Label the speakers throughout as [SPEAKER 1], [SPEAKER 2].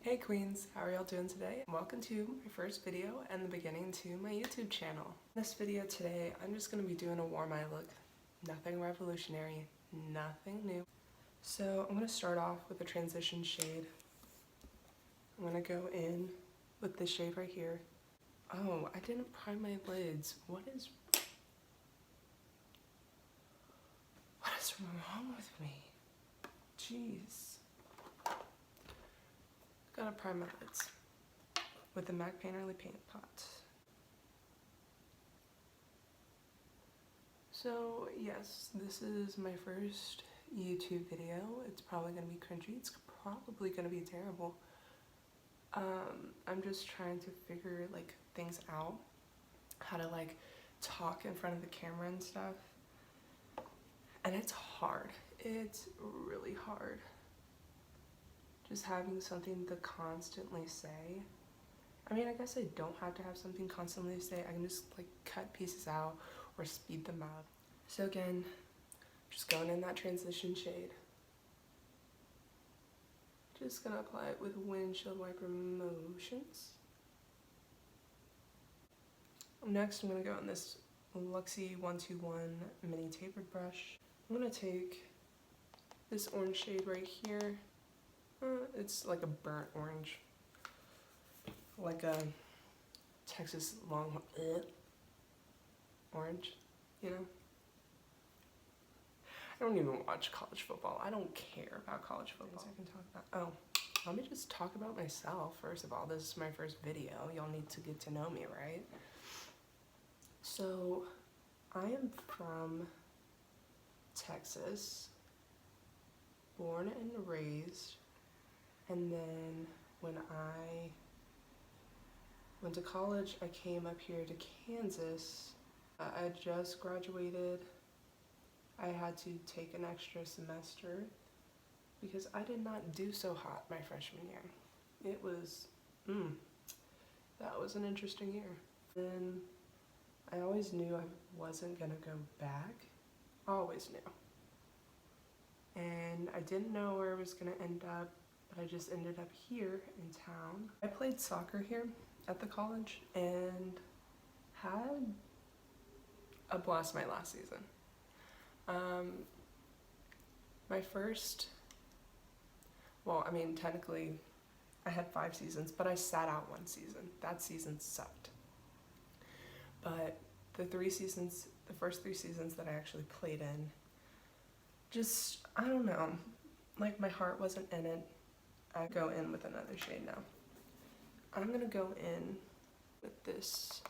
[SPEAKER 1] Hey queens, how are y'all doing today? Welcome to my first video and the beginning to my YouTube channel. In this video today, I'm just going to be doing a warm eye look. Nothing revolutionary, nothing new. So I'm going to start off with a transition shade. I'm going to go in with this shade right here. Oh, I didn't prime my lids. What is wrong with me? Jeez. Gotta prime my lids with the MAC Painterly Paint Pot. So yes, this is my first YouTube video. It's probably gonna be cringy. It's probably gonna be terrible. I'm just trying to figure things out, how to talk in front of the camera and stuff. And it's hard. It's really hard. Just having something to constantly say. I mean, I guess I don't have to have something constantly to say. I can just cut pieces out or speed them up. So again, just going in that transition shade. Just gonna apply it with windshield wiper motions. Next, I'm gonna go in this Luxie 121 mini tapered brush. I'm gonna take this orange shade right here. It's like a burnt orange, like a Texas Longhorn orange, you know? I don't even watch college football. I don't care about college football. I can talk about. Oh, let me just talk about myself. First of all, this is my first video. Y'all need to get to know me, right? So, I am from Texas, born and raised. And then when I went to college, I came up here to Kansas. I just graduated. I had to take an extra semester because I did not do so hot my freshman year. It was, that was an interesting year. Then I always knew I wasn't gonna go back. Always knew. And I didn't know where I was gonna end up. I just ended up here in town. I played soccer here at the college and had a blast my last season. My first, well, I mean, technically I had 5 seasons, but I sat out 1 season. That season sucked. But the first 3 seasons that I actually played in, just, I don't know, my heart wasn't in it. I go in with another shade now. I'm gonna go in with this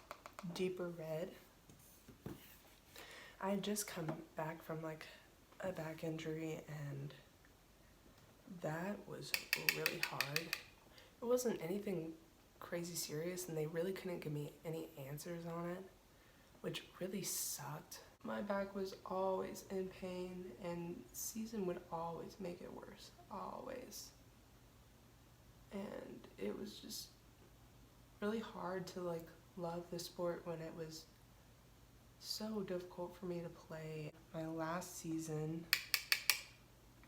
[SPEAKER 1] deeper red. I had just come back from a back injury and that was really hard. It wasn't anything crazy serious and they really couldn't give me any answers on it, which really sucked. My back was always in pain and season would always make it worse, always. And it was just really hard to love the sport when it was so difficult for me to play. My last season,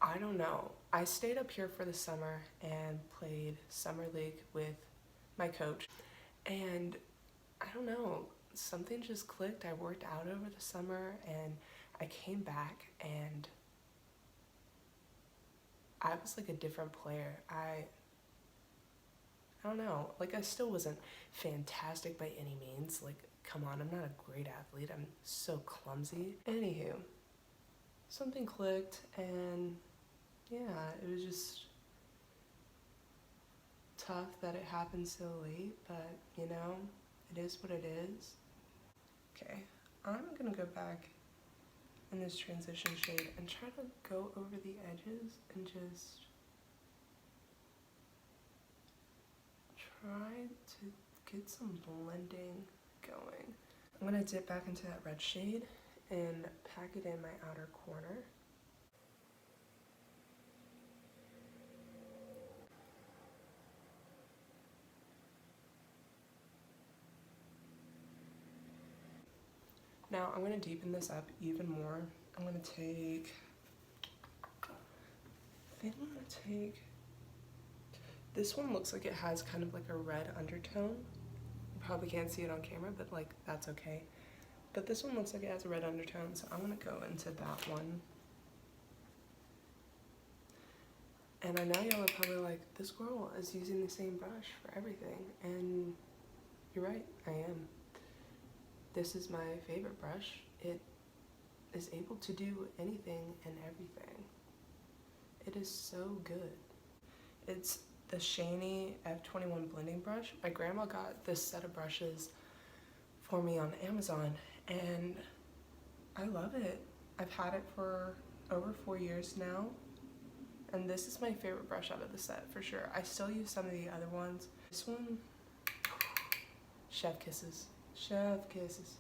[SPEAKER 1] I don't know. I stayed up here for the summer and played summer league with my coach. And I don't know, something just clicked. I worked out over the summer and I came back and I was a different player. I don't know, I still wasn't fantastic by any means. Come on, I'm not a great athlete. I'm so clumsy. Anywho, something clicked and yeah, it was just tough that it happened so late, but you know, it is what it is. Okay, I'm gonna go back in this transition shade and try to go over the edges and just try to get some blending going. I'm gonna dip back into that red shade and pack it in my outer corner. Now I'm gonna deepen this up even more. I'm gonna take This one looks like it has kind of like a red undertone. You probably can't see it on camera, but like that's okay. But this one looks like it has a red undertone, so I'm gonna go into that one. And I know y'all are probably like, this girl is using the same brush for everything, and you're right, I am. This is my favorite brush. It is able to do anything and everything. It is so good. It's the Shany F21 blending brush. My grandma got this set of brushes for me on Amazon, and I love it. I've had it for over 4 years now, and this is my favorite brush out of the set for sure. I still use some of the other ones. This one, chef kisses. Chef kisses.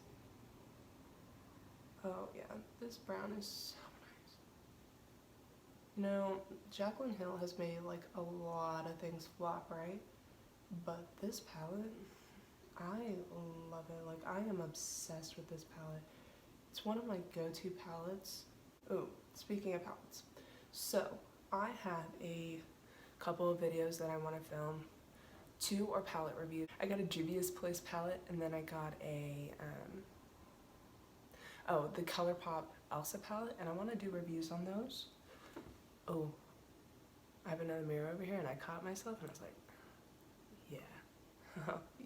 [SPEAKER 1] Oh yeah, this brown is so nice. You know, Jaclyn Hill has made like a lot of things flop, right? But this palette, I love it. Like, I am obsessed with this palette. It's one of my go-to palettes. Oh, speaking of palettes. So, I have a couple of videos that I want to film. 2 are palette reviews. I got a Juvia's Place palette, and then I got a, the ColourPop Elsa palette, and I want to do reviews on those. Oh, I have another mirror over here, and I caught myself, and I was like, yeah,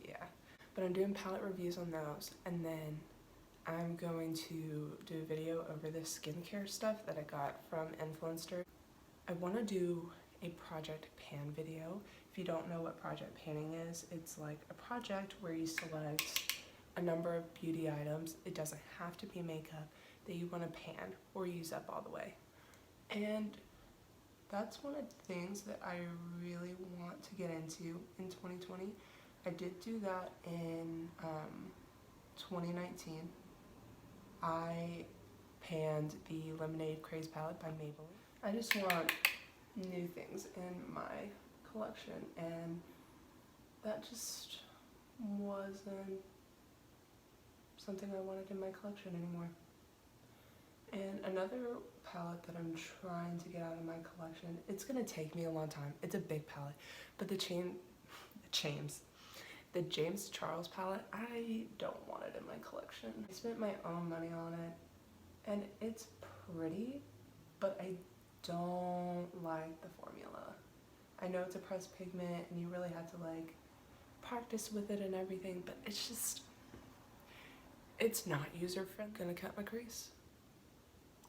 [SPEAKER 1] yeah. But I'm doing palette reviews on those, and then I'm going to do a video over this skincare stuff that I got from Influencer. I want to do a project pan video. If you don't know what project panning is, it's like a project where you select a number of beauty items. It doesn't have to be makeup that you want to pan or use up all the way. And that's one of the things that I really want to get into in 2020. I did do that in 2019. I panned the Lemonade Craze palette by Maybelline. I just want new things in my collection, and that just wasn't something I wanted in my collection anymore. And another palette that I'm trying to get out of my collection, it's gonna take me a long time. It's a big palette, but the James Charles palette, I don't want it in my collection. I spent my own money on it, and it's pretty, but I don't like the formula. I know it's a pressed pigment, and you really have to like practice with it and everything, but it's not user-friendly. Gonna cut my crease.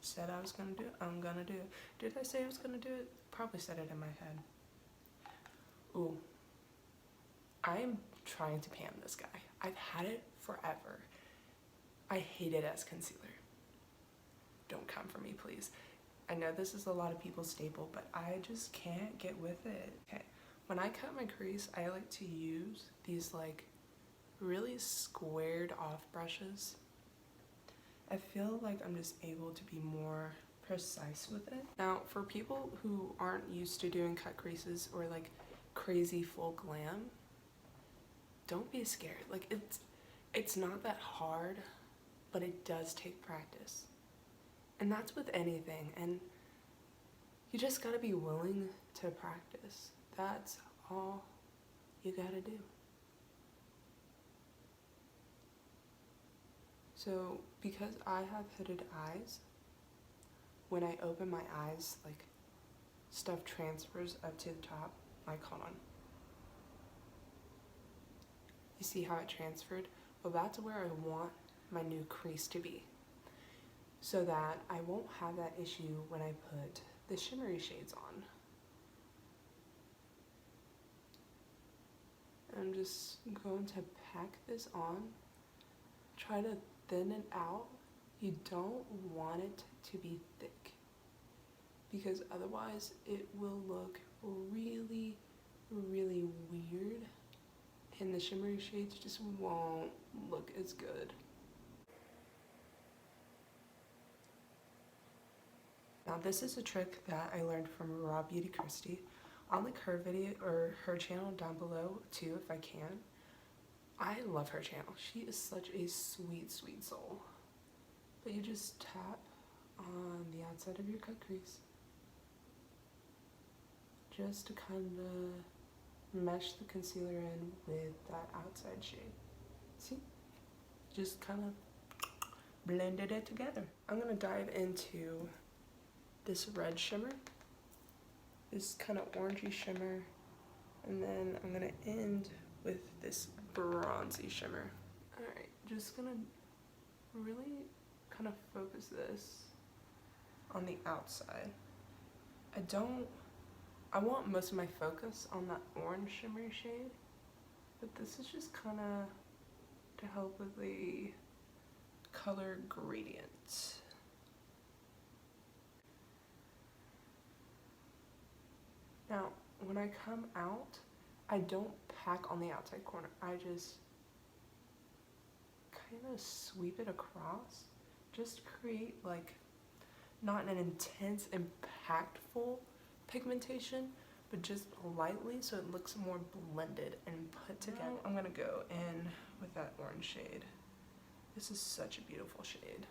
[SPEAKER 1] Said I was gonna do it, I'm gonna do it. Did I say I was gonna do it? Probably said it in my head. Ooh. I am trying to pan this guy. I've had it forever. I hate it as concealer. Don't come for me, please. I know this is a lot of people's staple, but I just can't get with it. Okay, when I cut my crease, I like to use these like really squared off brushes. I feel like I'm just able to be more precise with it. Now, for people who aren't used to doing cut creases or like crazy full glam, don't be scared. Like, it's not that hard, but it does take practice. And that's with anything, and you just gotta be willing to practice. That's all you gotta do. So, because I have hooded eyes, when I open my eyes, like, stuff transfers up to the top. Like, hold on. You see how it transferred? Well, that's where I want my new crease to be, so that I won't have that issue when I put the shimmery shades on. I'm just going to pack this on, try to thin it out. You don't want it to be thick, because otherwise it will look really, really weird, and the shimmery shades just won't look as good. Now, this is a trick that I learned from Raw Beauty Christie. I'll link her video or her channel down below too if I can. I love her channel. She is such a sweet, sweet soul. But you just tap on the outside of your cut crease, just to kind of mesh the concealer in with that outside shade. See? Just kind of blended it together. I'm gonna dive into this red shimmer, this kind of orangey shimmer, and then I'm gonna end with this bronzy shimmer. All right, just gonna really kind of focus this on the outside. I want most of my focus on that orange shimmery shade, but this is just kind of to help with the color gradient. Now, when I come out, I don't pack on the outside corner. I just kind of sweep it across, just create like not an intense, impactful pigmentation, but just lightly so it looks more blended and put together. Now I'm gonna go in with that orange shade. This is such a beautiful shade.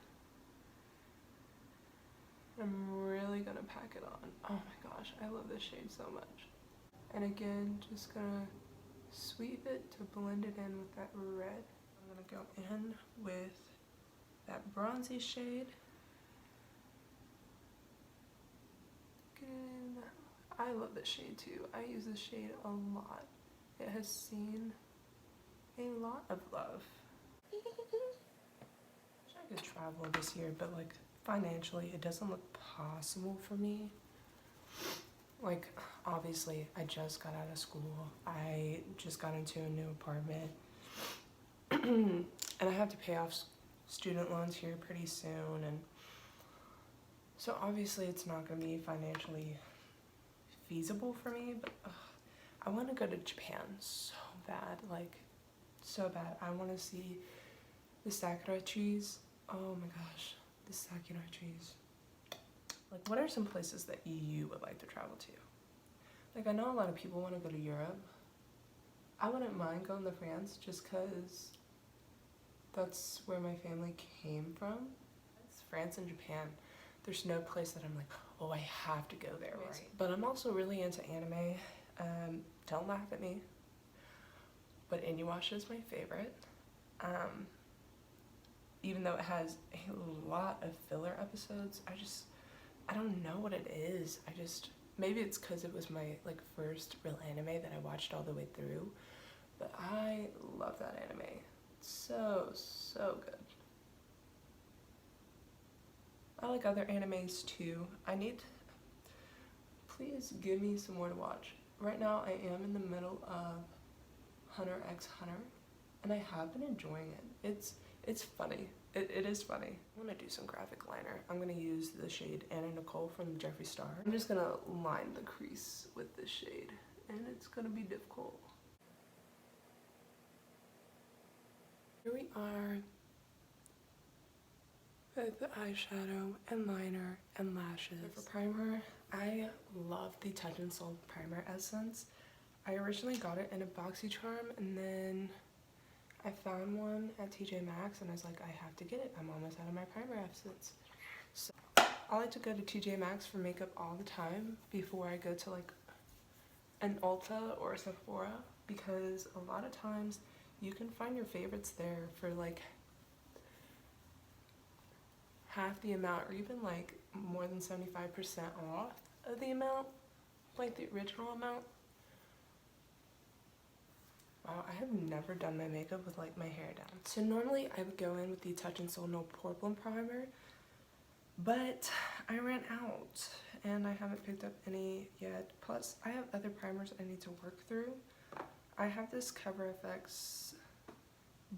[SPEAKER 1] I'm really gonna pack it on. Oh my gosh, I love this shade so much. And again, just gonna sweep it to blend it in with that red. I'm gonna go in with that bronzy shade. Good. I love this shade too. I use this shade a lot. It has seen a lot of love. I could travel this year, but like financially it doesn't look possible for me. Like obviously I just got out of school. I just got into a new apartment. And I have to pay off student loans here pretty soon, and so obviously it's not going to be financially feasible for me, but I want to go to Japan so bad, like so bad. I want to see the sakura trees. Oh my gosh, the sakura trees. Like, what are some places that you would like to travel to? Like, I know a lot of people want to go to Europe. I wouldn't mind going to France just because that's where my family came from. It's France and Japan. There's no place that I'm like, oh, I have to go there, right? But I'm also really into anime. Don't laugh at me, but Inuyasha is my favorite. Even though it has a lot of filler episodes, I don't know what it is. Maybe it's because it was my like first real anime that I watched all the way through, but I love that anime. It's so good. I like other animes too. Please give me some more to watch. Right now I am in the middle of Hunter x Hunter, and I have been enjoying it. It's funny. It is funny. I'm gonna do some graphic liner. I'm gonna use the shade Anna Nicole from Jeffree Star. I'm just gonna line the crease with this shade, and it's gonna be difficult. Here we are with the eyeshadow and liner and lashes. For primer, I love the Touch in Sol Primer Essence. I originally got it in a BoxyCharm, and then I found one at TJ Maxx, and I was like, I have to get it. I'm almost out of my primer essence. So I like to go to TJ Maxx for makeup all the time before I go to like an Ulta or a Sephora, because a lot of times you can find your favorites there for like half the amount, or even like more than 75% off of the amount, like the original amount. Wow, I have never done my makeup with like my hair down. So normally I would go in with the Touch in Sol No Problem Primer, but I ran out and I haven't picked up any yet. Plus I have other primers I need to work through. I have this Cover FX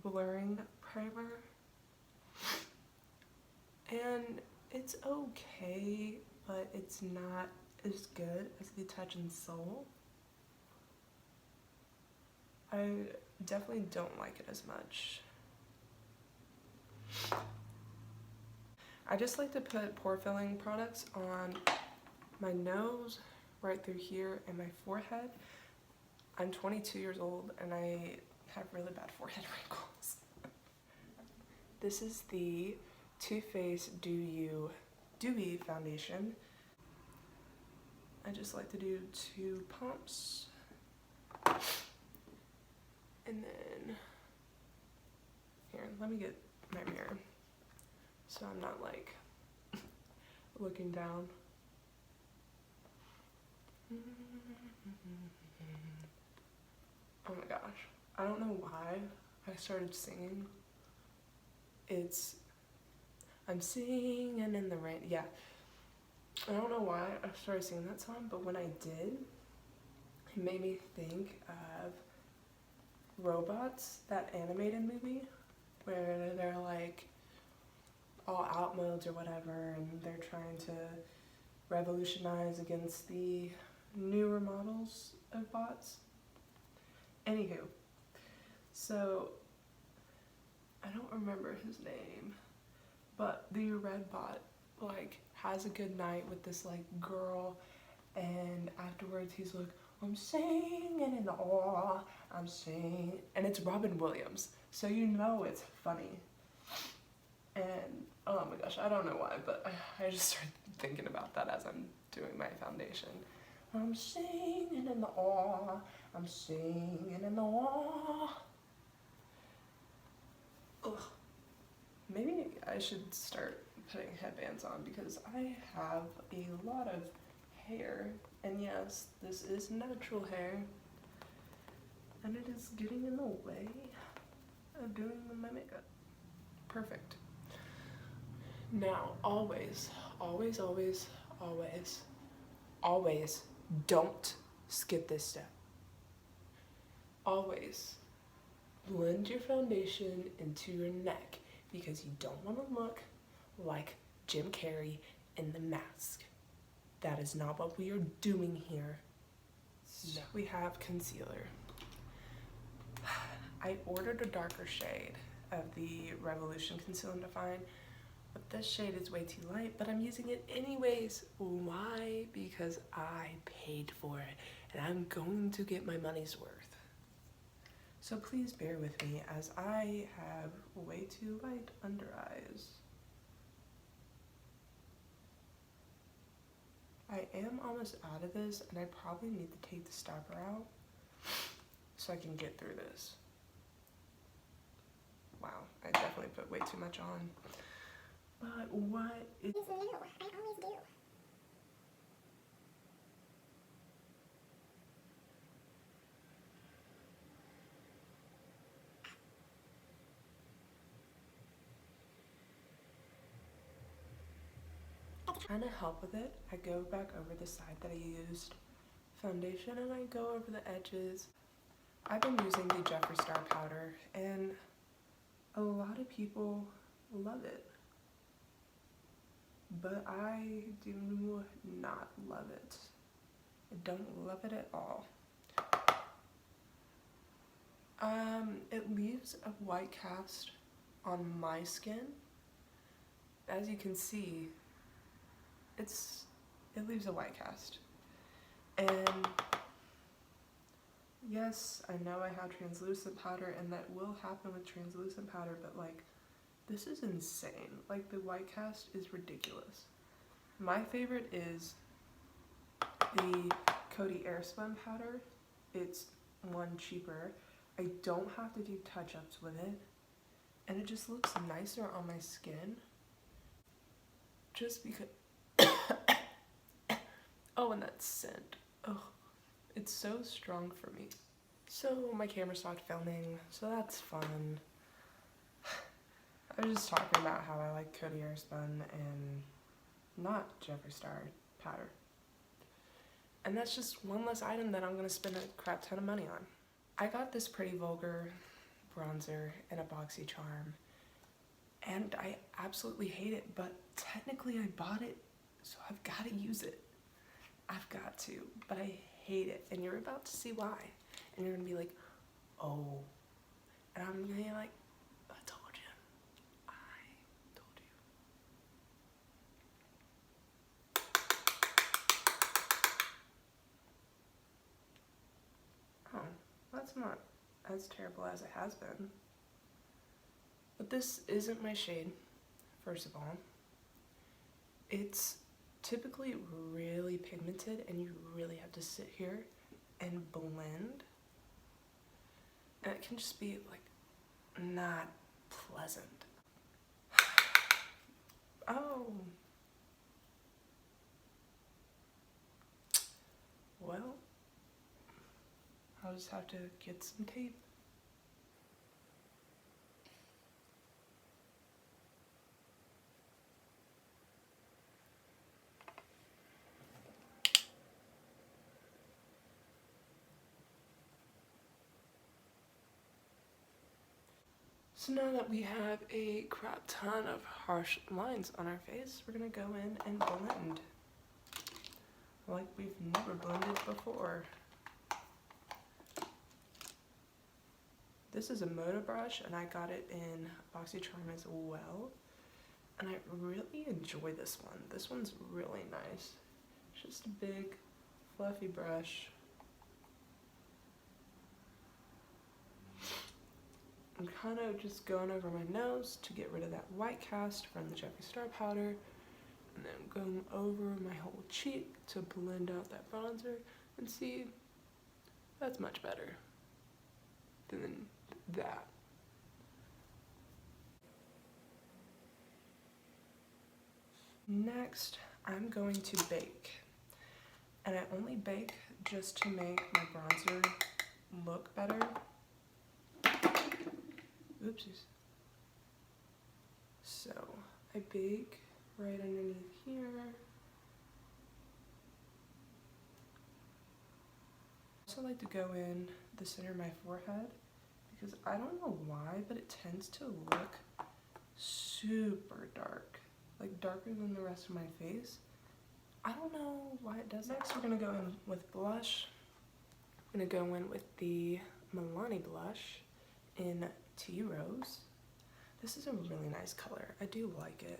[SPEAKER 1] blurring primer, and it's okay, but it's not as good as the Touch in Sol. I definitely don't like it as much. I just like to put pore filling products on my nose, right through here, and my forehead. I'm 22 years old and I have really bad forehead wrinkles. This is the Too Faced Dewy Foundation. I just like to do 2 pumps. let me get my mirror so I'm not like looking down. Oh my gosh, I don't know why I started singing. I'm singing in the rain. Yeah, I don't know why I started singing that song, but when I did, it made me think of Robots, that animated movie where they're like all out modes or whatever, and they're trying to revolutionize against the newer models of bots. Anywho, so I don't remember his name, but the red bot like has a good night with this like girl, and afterwards he's like, I'm singing in awe, I'm singing, and it's Robin Williams, so you know it's funny. And oh my gosh, I don't know why, but I just started thinking about that as I'm doing my foundation. I'm singing in awe, I'm singing in awe. Ugh. Maybe I should start putting headbands on because I have a lot of hair, and yes, this is natural hair, and it is getting in the way of doing my makeup. Perfect. Now, always, always, always, always, always don't skip this step. Always blend your foundation into your neck because you don't want to look like Jim Carrey in The Mask. That is not what we are doing here. No. We have concealer. I ordered a darker shade of the Revolution Conceal and Define, but this shade is way too light, but I'm using it anyways. Why? Because I paid for it, and I'm going to get my money's worth. So please bear with me as I have way too light under eyes. I am almost out of this, and I probably need to take the stopper out so I can get through this. Wow, I definitely put way too much on. But what is new? I always do. Trying to help with it, I go back over the side that I used foundation and I go over the edges. I've been using the Jeffree Star powder and a lot of people love it, but I do not love it. I don't love it at all. It leaves a white cast on my skin. As you can see, it leaves a white cast. And yes, I know I have translucent powder, and that will happen with translucent powder, but like, this is insane. Like, the white cast is ridiculous. My favorite is the Coty Airspun powder. It's one cheaper. I don't have to do touch-ups with it, and it just looks nicer on my skin. Just because oh, and that scent. Oh, it's so strong for me. So my camera stopped filming, so that's fun. I was just talking about how I like Coty Airspun and not Jeffree Star powder. And that's just one less item that I'm gonna spend a crap ton of money on. I got this Pretty Vulgar bronzer in a BoxyCharm, and I absolutely hate it, but technically I bought it, so I've got to use it. I've got to, but I hate it, and you're about to see why. And you're gonna be like, oh, and I'm gonna be like, I told you. Oh, that's not as terrible as it has been. But this isn't my shade, first of all. It's typically really pigmented, and you really have to sit here and blend. And it can just be like not pleasant. Oh. Well, I'll just have to get some tape. So now that we have a crap ton of harsh lines on our face, we're gonna go in and blend like we've never blended before. This is a Moda brush and I got it in BoxyCharm as well. And I really enjoy this one. This one's really nice. It's just a big fluffy brush. I'm kind of just going over my nose to get rid of that white cast from the Jeffree Star powder, and then going over my whole cheek to blend out that bronzer, and see, that's much better than that. Next, I'm going to bake, and I only bake just to make my bronzer look better. Oopsies. So I bake right underneath here. I also like to go in the center of my forehead because I don't know why, but it tends to look super dark, like darker than the rest of my face. I don't know why it does that. Next, we're gonna go in with blush. I'm gonna go in with the Milani blush in Tea Rose. This is a really nice color. I do like it,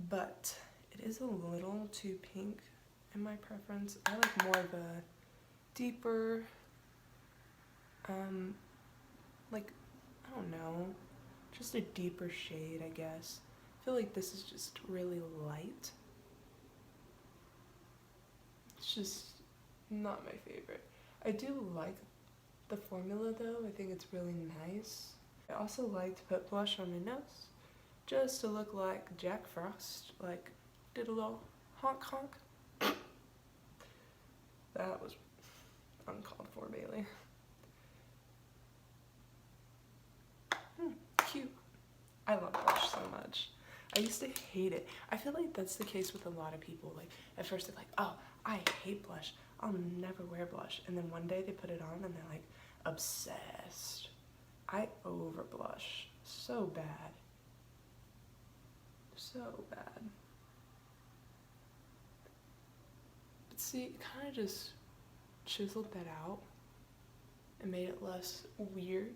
[SPEAKER 1] but it is a little too pink in my preference. I like more of a deeper, like, I don't know, just a deeper shade, I guess. I feel like this is just really light. It's just not my favorite. I do like the formula though. I think it's really nice. I also like to put blush on my nose just to look like Jack Frost, like did a little honk honk. That was uncalled for, Bailey. Cute. I love blush so much. I used to hate it. I feel like that's the case with a lot of people. Like at first they're like, oh, I hate blush. I'll never wear blush. And then one day they put it on and they're like obsessed. I over blush so bad. So bad. But see, it kind of just chiseled that out and made it less weird.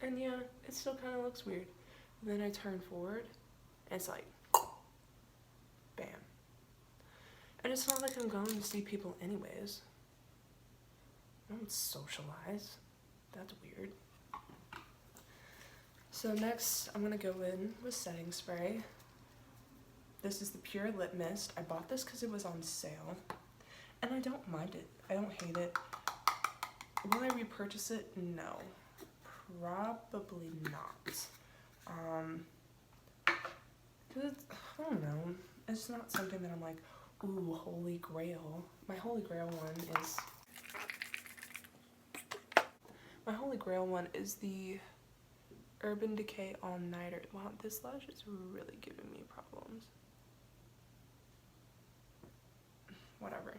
[SPEAKER 1] And yeah, it still kind of looks weird. And then I turn forward and it's like, bam. And it's not like I'm going to see people anyways. I don't socialize. That's weird. So next, I'm gonna go in with setting spray. This is the Pure Lip Mist. I bought this because it was on sale. And I don't mind it. I don't hate it. Will I repurchase it? No. Probably not. Cause it's, I don't know. It's not something that I'm like, ooh, holy grail. My holy grail one is the Urban Decay All Nighter. Wow, this lash is really giving me problems. Whatever.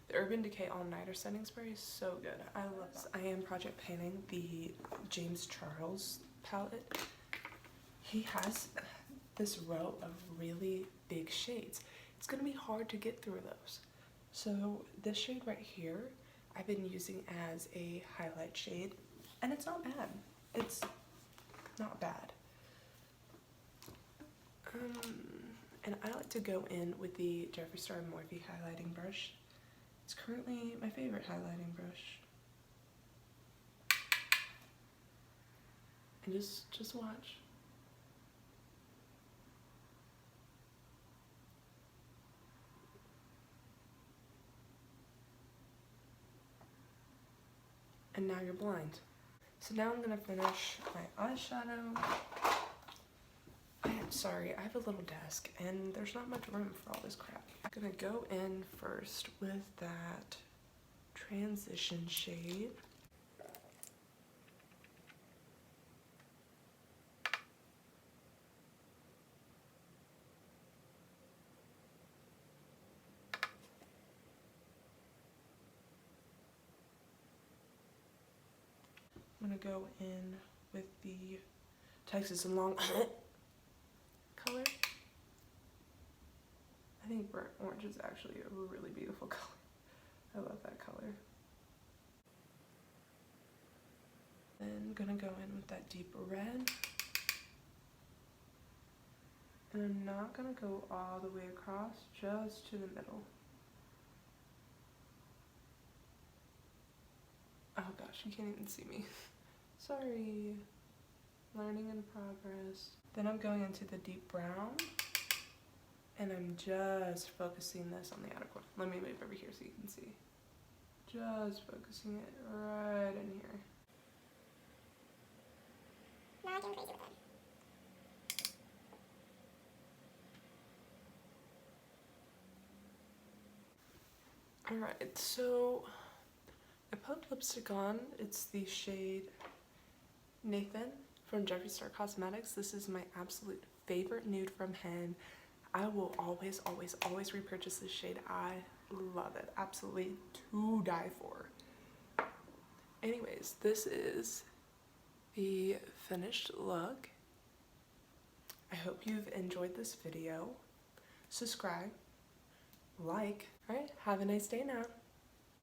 [SPEAKER 1] The Urban Decay All Nighter setting spray is so good. I love that. I am project painting the James Charles palette. He has this row of really big shades. It's gonna be hard to get through those. So this shade right here, I've been using as a highlight shade, and it's not bad. It's not bad. And I like to go in with the Jeffree Star Morphe highlighting brush. It's currently my favorite highlighting brush. And just watch. and now you're blind. So now I'm gonna finish my eyeshadow. I'm sorry, I have a little desk and there's not much room for all this crap. I'm gonna go in first with that transition shade. I'm gonna go in with the Texas and Long color. I think burnt orange is actually a really beautiful color. I love that color. Then gonna go in with that deep red. And I'm not gonna go all the way across, just to the middle. Oh gosh, you can't even see me. Sorry. Learning in progress. Then I'm going into the deep brown. And I'm just focusing this on the outer corner. Let me move over here so you can see. Just focusing it right in here.
[SPEAKER 2] Not getting crazy with it.
[SPEAKER 1] Alright, so I put lipstick on. It's the shade Nathan from Jeffree Star Cosmetics. This is my absolute favorite nude from him. I will always, always, always repurchase this shade. I love it. Absolutely to die for. Anyways, this is the finished look. I hope you've enjoyed this video. Subscribe, like. Alright, have a nice day now.